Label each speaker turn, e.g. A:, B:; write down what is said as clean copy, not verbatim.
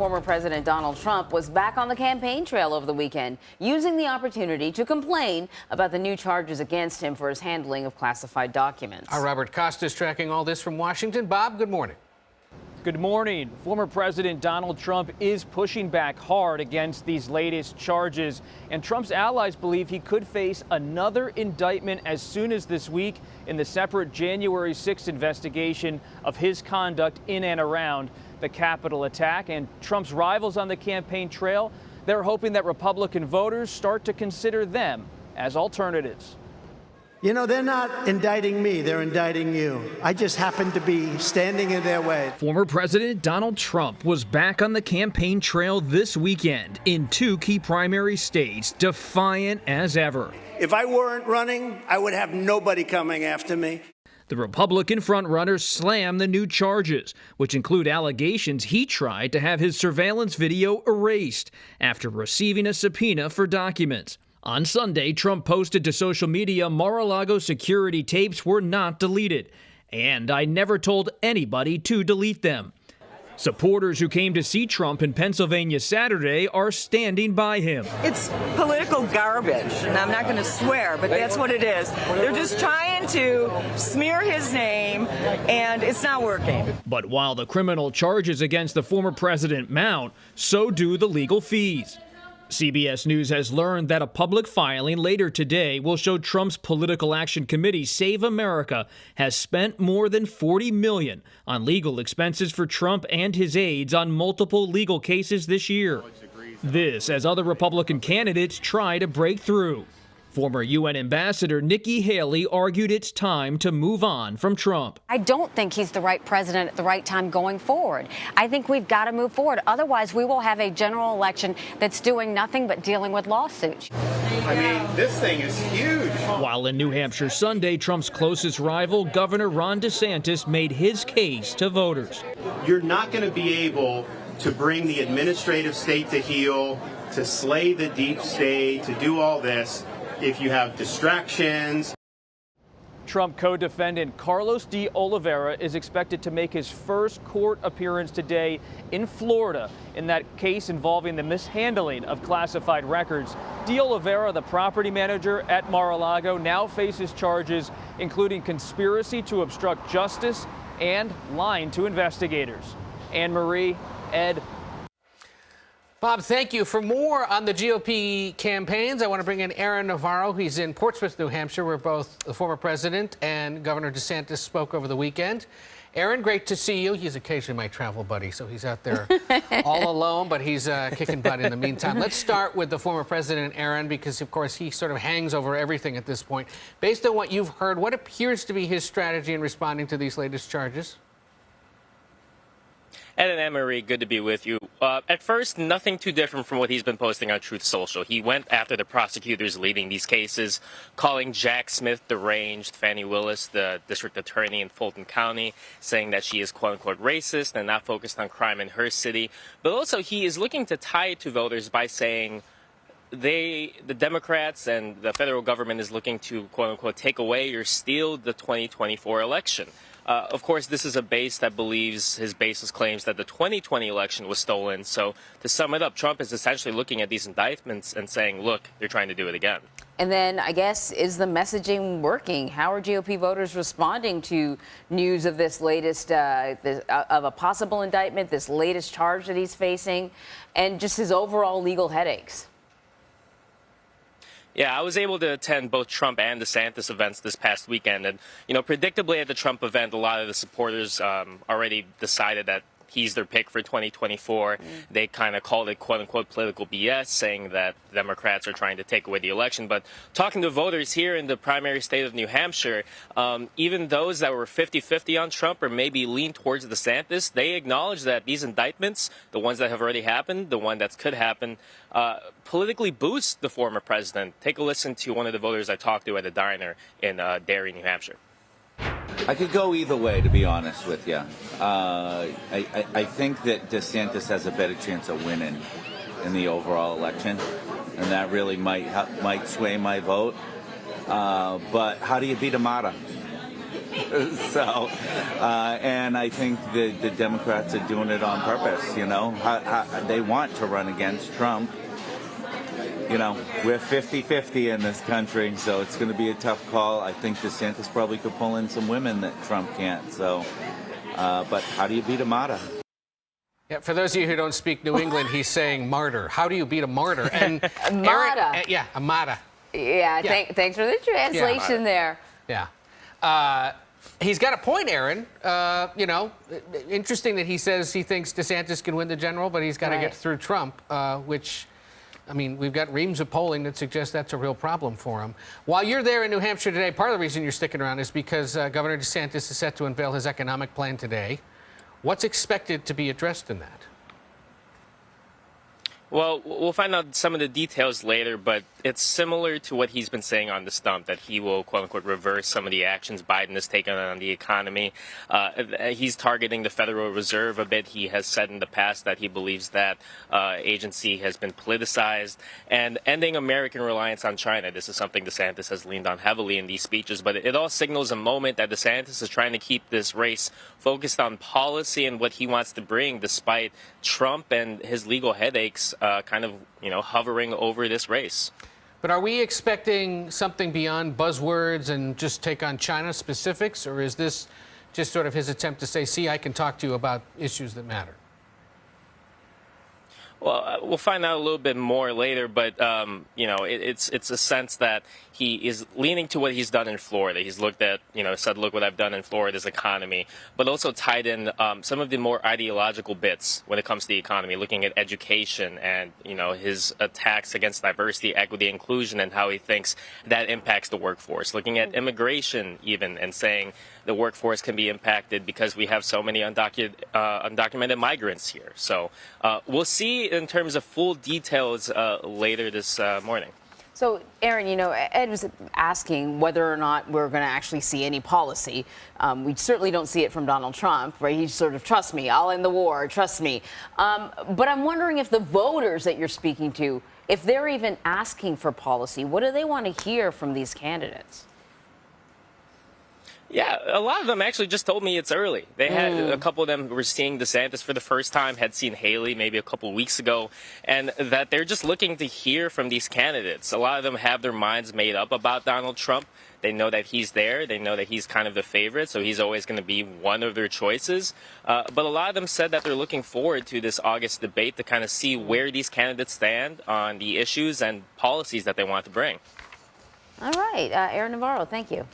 A: former President Donald Trump was back on the campaign trail over the weekend, using the opportunity to complain about the new charges against him for his handling of classified documents.
B: Our Robert Costa is tracking all this from Washington. Bob, good morning.
C: Good morning. Former President Donald Trump is pushing back hard against these latest charges, and Trump's allies believe he could face another indictment as soon as this week in the separate January 6th investigation of his conduct in and around the Capitol attack. And Trump's rivals on the campaign trail, they're hoping that Republican voters start to consider them as alternatives.
D: You know, they're not indicting me, they're indicting you. I just happen to be standing in their way.
E: Former President Donald Trump was back on the campaign trail this weekend in two key primary states, defiant as ever.
D: If I weren't running, I would have nobody coming after me.
E: The Republican frontrunner slammed the new charges, which include allegations he tried to have his surveillance video erased after receiving a subpoena for documents. On Sunday, Trump posted to social media Mar-a-Lago security tapes were not deleted, and I never told anybody to delete them. Supporters who came to see Trump in Pennsylvania Saturday are standing by him.
F: It's political garbage, and I'm not going to swear, but that's what it is. They're just trying to smear his name, and it's not working.
E: But while the criminal charges against the former president mount, so do the legal fees. CBS News has learned that a public filing later today will show Trump's Political Action Committee, Save America, has spent more than $40 million on legal expenses for Trump and his aides on multiple legal cases this year. This as other Republican candidates try to break through. Former UN Ambassador Nikki Haley argued it's time to move on from Trump.
G: I don't think he's the right president at the right time going forward. I think we've got to move forward. Otherwise, we will have a general election that's doing nothing but dealing with lawsuits.
H: I mean, this thing is huge.
E: While in New Hampshire Sunday, Trump's closest rival, Governor Ron DeSantis, made his case to voters.
H: You're not going to be able to bring the administrative state to heel, to slay the deep state, to do all this if you have distractions.
C: Trump co-defendant Carlos de Oliveira is expected to make his first court appearance today in Florida in that case involving the mishandling of classified records. De Oliveira, the property manager at Mar-a-Lago, now faces charges including conspiracy to obstruct justice and lying to investigators. Anne Marie, Ed.
B: Bob, thank you. For more on the GOP campaigns, I want to bring in Aaron Navarro. He's in Portsmouth, New Hampshire, where both the former president and Governor DeSantis spoke over the weekend. Aaron, great to see you. He's occasionally my travel buddy, so he's out there all alone, but he's kicking butt in the meantime. Let's start with the former president, Aaron, because, of course, he sort of hangs over everything at this point. Based on what you've heard, what appears to be his strategy in responding to these latest charges?
I: Ed and Anne-Marie, good to be with you. At first, nothing too different from what he's been posting on Truth Social. He went after the prosecutors leading these cases, calling Jack Smith deranged, Fannie Willis, the district attorney in Fulton County, saying that she is quote-unquote racist and not focused on crime in her city. But also, he is looking to tie it to voters by saying the Democrats and the federal government is looking to quote-unquote take away or steal the 2024 election. Of course, this is a base that believes his basis claims that the 2020 election was stolen. So to sum it up, Trump is essentially looking at these indictments and saying, look, they're trying to do it again.
A: And then, I guess, is the messaging working? How are GOP voters responding to news of this latest, of a possible indictment, this latest charge that he's facing, and just his overall legal headaches?
I: Yeah, I was able to attend both Trump and DeSantis events this past weekend. And, you know, predictably at the Trump event, a lot of the supporters already decided that he's their pick for 2024. They kind of called it, quote-unquote, political BS, saying that Democrats are trying to take away the election. But talking to voters here in the primary state of New Hampshire, even those that were 50-50 on Trump or maybe lean towards DeSantis, they acknowledge that these indictments, the ones that have already happened, the one that could happen, politically boost the former president. Take a listen to one of the voters I talked to at a diner in Derry, New Hampshire.
J: I could go either way, to be honest with you. I think that DeSantis has a better chance of winning in the overall election, and that really might sway my vote. But how do you beat a martyr? So, and I think the Democrats are doing it on purpose, you know. They want to run against Trump. You know, we're 50-50 in this country, so it's going to be a tough call. I think DeSantis probably could pull in some women that Trump can't. So, but how do you beat a martyr?
B: Yeah, for those of you who don't speak New England, he's saying martyr. How do you beat a martyr? And
A: a martyr.
B: Yeah, a martyr.
A: Yeah, thanks for the translation there.
B: Yeah. He's got a point, Aaron. You know, interesting that he says he thinks DeSantis can win the general, but he's got to get through Trump, which, I mean, we've got reams of polling that suggests that's a real problem for him. While you're there in New Hampshire today, part of the reason you're sticking around is because Governor DeSantis is set to unveil his economic plan today. What's expected to be addressed in that?
I: Well, we'll find out some of the details later, but it's similar to what he's been saying on the stump, that he will, quote-unquote, reverse some of the actions Biden has taken on the economy. He's targeting the Federal Reserve a bit. He has said in the past that he believes that agency has been politicized, and ending American reliance on China. This is something DeSantis has leaned on heavily in these speeches, but it all signals a moment that DeSantis is trying to keep this race focused on policy and what he wants to bring, despite Trump and his legal headaches kind of, you know, hovering over this race.
B: But are we expecting something beyond buzzwords and just take on China specifics, or is this just sort of his attempt to say, see, I can talk to you about issues that matter?
I: Well, we'll find out a little bit more later, but, you know, it's a sense that he is leaning to what he's done in Florida. He's looked at, you know, said, look what I've done in Florida's economy, but also tied in some of the more ideological bits when it comes to the economy, looking at education and, you know, his attacks against diversity, equity, inclusion, and how he thinks that impacts the workforce, looking at immigration even, and saying the workforce can be impacted because we have so many undocumented migrants here. So we'll see in terms of full details later this morning.
A: So, Aaron, you know, Ed was asking whether or not we're going to actually see any policy. We certainly don't see it from Donald Trump, right? He's sort of, trust me, I'll end the war, trust me. But I'm wondering if the voters that you're speaking to, if they're even asking for policy, what do they want to hear from these candidates?
I: Yeah, a lot of them actually just told me it's early. They had a couple of them were seeing DeSantis for the first time, had seen Haley maybe a couple of weeks ago, and that they're just looking to hear from these candidates. A lot of them have their minds made up about Donald Trump. They know that he's there. They know that he's kind of the favorite, so he's always going to be one of their choices. But a lot of them said that they're looking forward to this August debate to kind of see where these candidates stand on the issues and policies that they want to bring.
A: All right. Aaron Navarro, thank you.